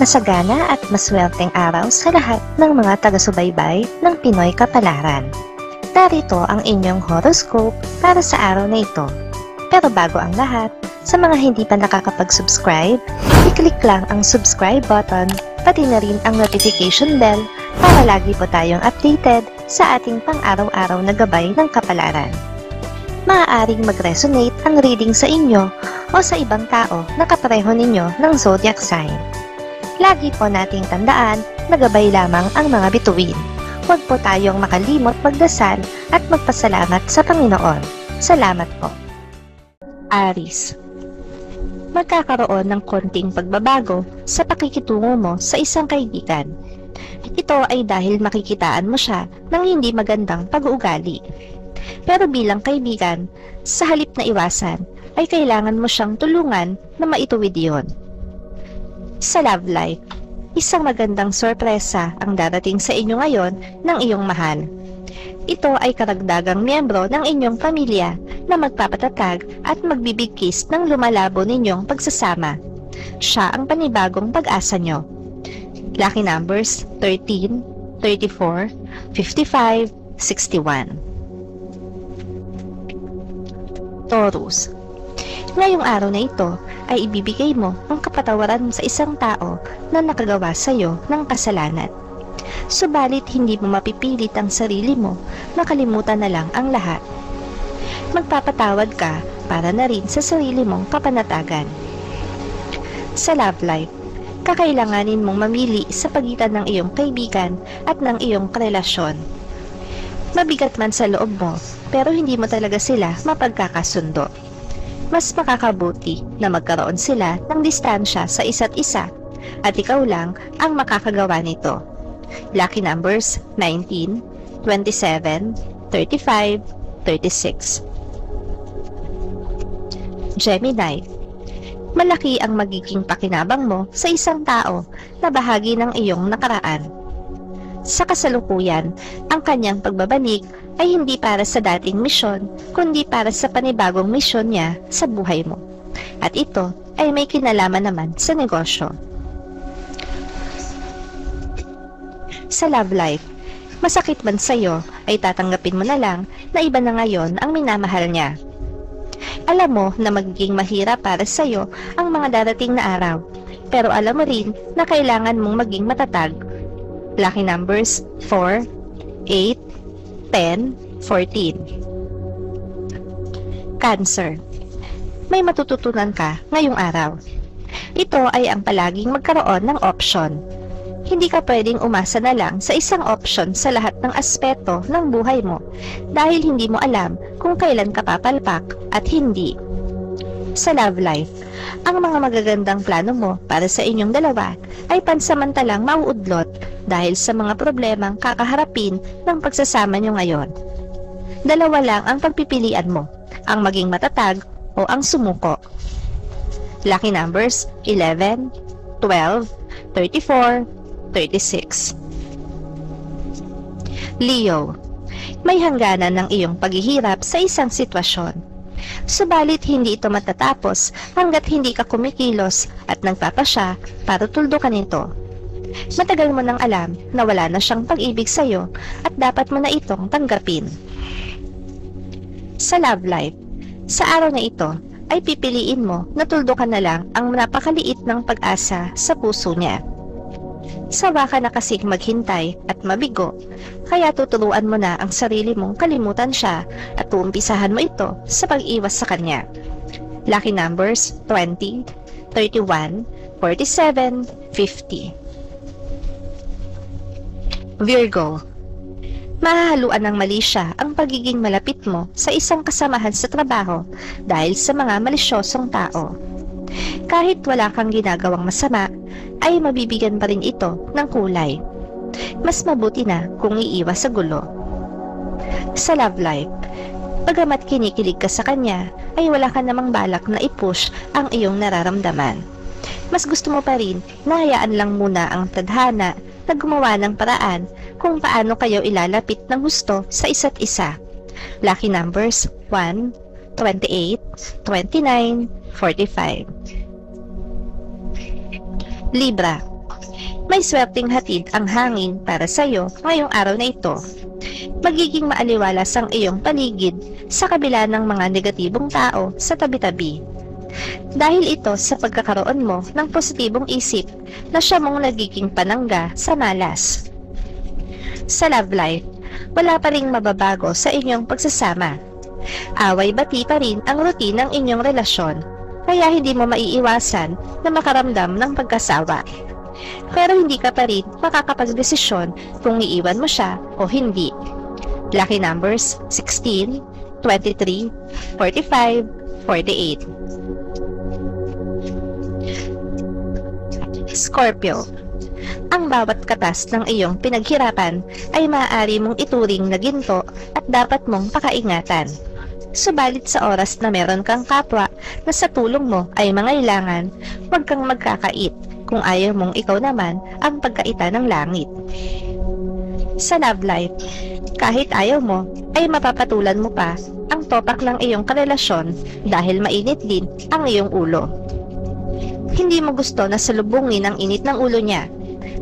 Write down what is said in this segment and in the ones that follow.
Masagana at maswerteng araw sa lahat ng mga taga-subaybay ng Pinoy Kapalaran. Narito ang inyong horoscope para sa araw na ito. Pero bago ang lahat, sa mga hindi pa nakakapag-subscribe, i-click lang ang subscribe button, pati na rin ang notification bell para lagi po tayong updated sa ating pang-araw-araw na gabay ng kapalaran. Maaaring mag-resonate ang reading sa inyo o sa ibang tao na kapareho ninyo ng zodiac sign. Lagi po nating tandaan na gabay lamang ang mga bituin. Huwag po tayong makalimot magdasal at magpasalamat sa Panginoon. Salamat po. Aries. Magkakaroon ng konting pagbabago sa pakikitungo mo sa isang kaibigan. Ito ay dahil makikitaan mo siya ng hindi magandang pag-uugali. Pero bilang kaibigan, sa halip na iwasan, ay kailangan mo siyang tulungan na maituwid iyon. Sa love life, isang magandang sorpresa ang darating sa inyo ngayon ng iyong mahal. Ito ay karagdagang miyembro ng inyong pamilya na magpapatatag at magbibigkis ng lumalabo ninyong pagsasama. Siya ang panibagong pag-asa nyo. Lucky numbers 13, 34, 55, 61. Taurus. Ngayong araw na ito ay ibibigay mo ang kapatawaran sa isang tao na nakagawa sa iyo ng kasalanan. Subalit hindi mo mapipilit ang sarili mo na kalimutan na lang ang lahat. Magpapatawad ka para na rin sa sarili mong kapanatagan. Sa love life, kakailanganin mong mamili sa pagitan ng iyong kaibigan at ng iyong relasyon. Mabigat man sa loob mo, pero hindi mo talaga sila mapagkakasundo. Mas makakabuti na magkaroon sila ng distansya sa isa't isa at ikaw lang ang makakagawa nito. Lucky numbers 19, 27, 35, 36. Gemini. Malaki ang magiging pakinabang mo sa isang tao na bahagi ng iyong nakaraan. Sa kasalukuyan, ang kanyang pagbabanig ay hindi para sa dating misyon, kundi para sa panibagong misyon niya sa buhay mo. At ito ay may kinalaman naman sa negosyo. Sa love life, masakit man sa'yo ay tatanggapin mo na lang na iba na ngayon ang minamahal niya. Alam mo na magiging mahirap para sa'yo ang mga darating na araw, pero alam mo rin na kailangan mong maging matatag. Lucky numbers 4, 8, 10, 14. Cancer. May matututunan ka ngayong araw. Ito ay ang palaging magkaroon ng option. Hindi ka pwedeng umasa na lang sa isang option sa lahat ng aspeto ng buhay mo dahil hindi mo alam kung kailan ka papalpak at hindi. Sa love life, ang mga magagandang plano mo para sa inyong dalawa ay pansamantalang mauudlot dahil sa mga problemang kakaharapin ng pagsasama nyo ngayon. Dalawa lang ang pagpipilian mo, ang maging matatag o ang sumuko. Lucky numbers 11, 12, 34, 36. Leo. May hangganan ng iyong paghihirap sa isang sitwasyon. Subalit hindi ito matatapos hanggat hindi ka kumikilos at nagpapasya para tuldukan ito. Matagal mo nang alam na wala na siyang pag-ibig sa'yo at dapat mo na itong tanggapin. Sa love life, sa araw na ito ay pipiliin mo na tuldukan na lang ang napakaliit ng pag-asa sa puso niya. Sawa ka na kasing maghintay at mabigo, kaya tuturuan mo na ang sarili mong kalimutan siya at uumpisahan mo ito sa pag-iwas sa kanya. Lucky numbers 20, 31, 47, 50. Virgo. Mahahaluan ng mali siya ang pagiging malapit mo sa isang kasamahan sa trabaho dahil sa mga malisyosong tao. Kahit wala kang ginagawang masama, ay mabibigyan pa rin ito ng kulay. Mas mabuti na kung iiwas sa gulo. Sa love life, bagamat kinikilig ka sa kanya, ay wala ka namang balak na i-push ang iyong nararamdaman. Mas gusto mo pa rin na hayaan lang muna ang tadhana na gumawa ng paraan kung paano kayo ilalapit ng gusto sa isa't isa. Lucky numbers 1, 28, 29, 45. Libra. May swerteng hatid ang hangin para sa iyo ngayong araw na ito. Magiging maaliwalas ang iyong paligid sa kabila ng mga negatibong tao sa tabi-tabi. Dahil ito sa pagkakaroon mo ng positibong isip na siya mong nagiging panangga sa malas. Sa love life, wala pa ring mababago sa inyong pagsasama. Away-bati pa rin ang routine ng inyong relasyon, kaya hindi mo maiiwasan na makaramdam ng pagkasawa. Pero hindi ka pa rin makakapagdesisyon kung iiwan mo siya o hindi. Lucky numbers 16, 23, 45, 48. Scorpio. Ang bawat katas ng iyong pinaghirapan ay maaari mong ituring na ginto at dapat mong pakaingatan. Subalit sa oras na meron kang kapwa na sa tulong mo ay mangailangan, huwag kang magkakait kung ayaw mong ikaw naman ang pagkaita ng langit. Sa love life, kahit ayaw mo, ay mapapatulan mo pa ang topak ng iyong karelasyon dahil mainit din ang iyong ulo. Hindi mo gusto na salubungin ang init ng ulo niya,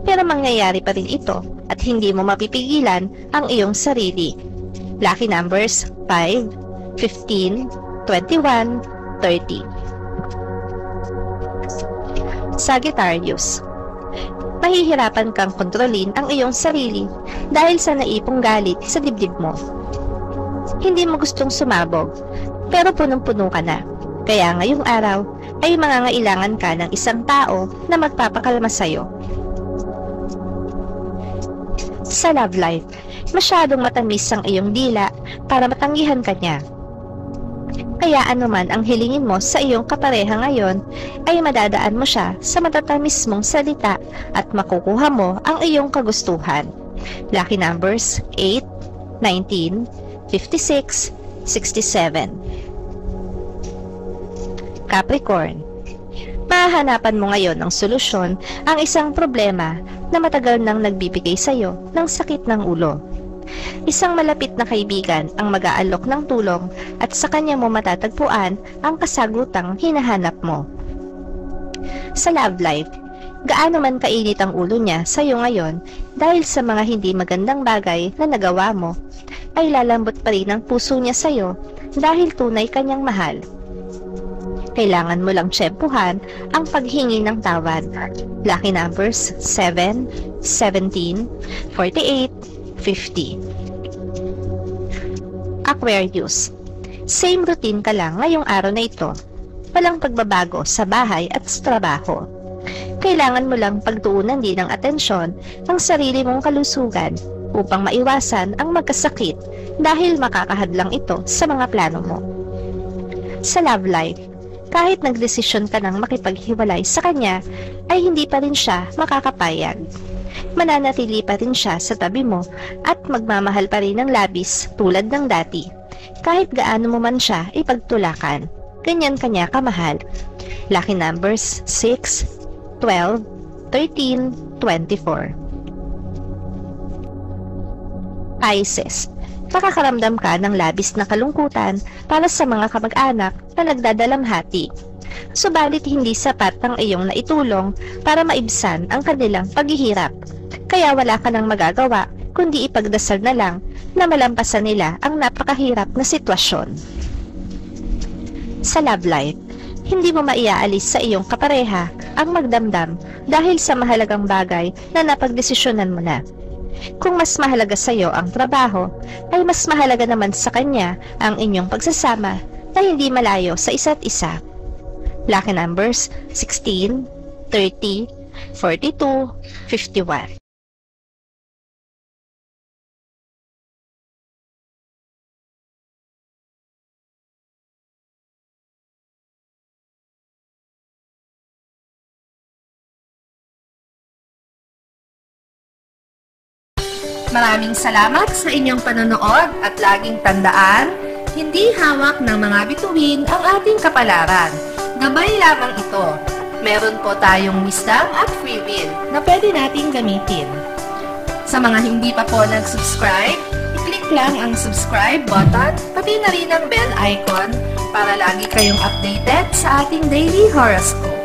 pero mangyayari pa rin ito at hindi mo mapipigilan ang iyong sarili. Lucky numbers 5, 15, 21, 30. Sagittarius. Mahihirapan kang kontrolin ang iyong sarili dahil sa naipong galit sa dibdib mo. Hindi mo gustong sumabog, pero punong-puno ka na. Kaya ngayong araw ay mangangailangan ka ng isang tao na magpapakalma sa'yo. Sa love life, masyadong matamis ang iyong dila para matanggihan ka niya. Kaya anuman ang hilingin mo sa iyong kapareha ngayon, ay madadaan mo siya sa matatamis mong salita at makukuha mo ang iyong kagustuhan. Lucky numbers 8, 19, 56, 67. Capricorn. Mahahanapan mo ngayon ng solusyon ang isang problema na matagal nang nagbibigay sa iyo ng sakit ng ulo. Isang malapit na kaibigan ang mag-aalok ng tulong at sa kanya mo matatagpuan ang kasagutang hinahanap mo. Sa love life, gaano man kainit ang ulo niya sa iyo ngayon dahil sa mga hindi magandang bagay na nagawa mo, ay lalambot pa rin ang puso niya sa iyo dahil tunay kanyang mahal. Kailangan mo lang tiyempuhan ang paghingi ng tawad. Lucky numbers 7, 17, 48, 50. Aquarius. Same routine ka lang ngayong araw na ito. Walang pagbabago sa bahay at sa trabaho. Kailangan mo lang pagtuunan din ng atensyon ang sarili mong kalusugan upang maiwasan ang magkasakit dahil makakahadlang ito sa mga plano mo. Sa love life, kahit nagdesisyon ka ng makipaghiwalay sa kanya, ay hindi pa rin siya makakapayag. Mananatili pa rin siya sa tabi mo at magmamahal pa rin ng labis tulad ng dati. Kahit gaano mo man siya ipagtulakan, ganyan kanya kamahal. Lucky numbers 6, 12, 13, 24. Pisces. Makakaramdam ka ng labis na kalungkutan para sa mga kamag-anak na nagdadalamhati. Subalit hindi sapat ang iyong naitulong para maibsan ang kanilang paghihirap. Kaya wala ka nang magagawa kundi ipagdasal na lang na malampasan nila ang napakahirap na sitwasyon. Sa love life, hindi mo maiaalis sa iyong kapareha ang magdamdam dahil sa mahalagang bagay na napagdesisyonan mo na. Kung mas mahalaga sa iyo ang trabaho, ay mas mahalaga naman sa kanya ang inyong pagsasama na hindi malayo sa isa't isa. Lucky numbers 16, 30, 42, 51. Maraming salamat sa inyong panonood at laging tandaan, hindi hawak ng mga bituin ang ating kapalaran. Gabay lamang ito. Meron po tayong wisdom at free will na pwede nating gamitin. Sa mga hindi pa po nag-subscribe, i-click lang ang subscribe button, pati na rin ang bell icon para lagi kayong updated sa ating daily horoscope.